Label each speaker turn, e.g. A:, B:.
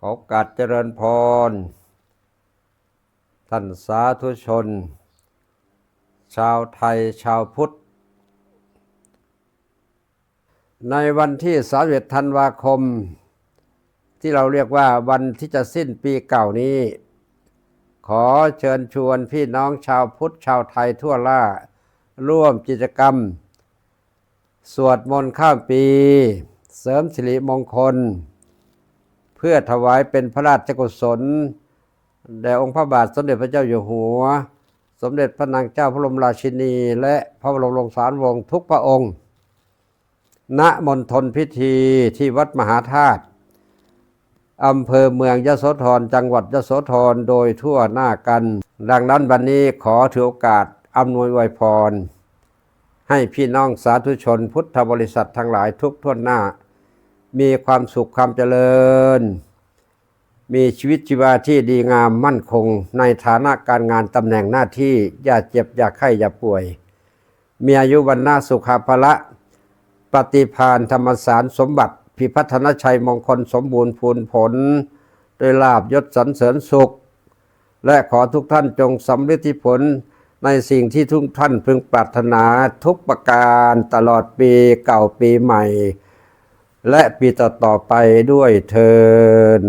A: ขอโอกาสเจริญพรท่านสาธุชนชาวไทยชาวพุทธในวันที่31 ธันวาคมที่เราเรียกว่าวันที่จะสิ้นปีเก่านี้ขอเชิญชวนพี่น้องชาวพุทธชาวไทยทั่วล่าร่วมกิจกรรมสวดมนต์ข้ามปีเสริมสิริมงคลเพื่อถวายเป็นพระราชกุศลแด่องค์พระบาทสมเด็จพระเจ้าอยู่หัวสมเด็จพระนางเจ้าพระบรมราชินีและพระบรมวงศานุวงศ์ทุกพระองค์ณมณฑลพิธีที่วัดมหาธาตุอำเภอเมืองยโสธรจังหวัดยโสธรโดยทั่วหน้ากันดังนั้นวันนี้ขอถือโอกาสอำนวยอวยพรให้พี่น้องสาธุชนพุทธบริษัททั้งหลายทุกทั่วหน้ามีความสุขความเจริญมีชีวิตชีวาที่ดีงามมั่นคงในฐานะการงานตำแหน่งหน้าที่อย่าเจ็บอย่าไข้อย่าป่วยมีอายุวรรณะสุขภาละปฏิภาณธรรมสารสมบัติพิพัฒนชัยมงคลสมบูรณ์พูนผลโดยลาภยศสรรเสริญสุขและขอทุกท่านจงสำเร็จผลในสิ่งที่ทุกท่านพึงปรารถนาทุกประการตลอดปีเก่าปีใหม่และปีต่อๆไปด้วยเทอญ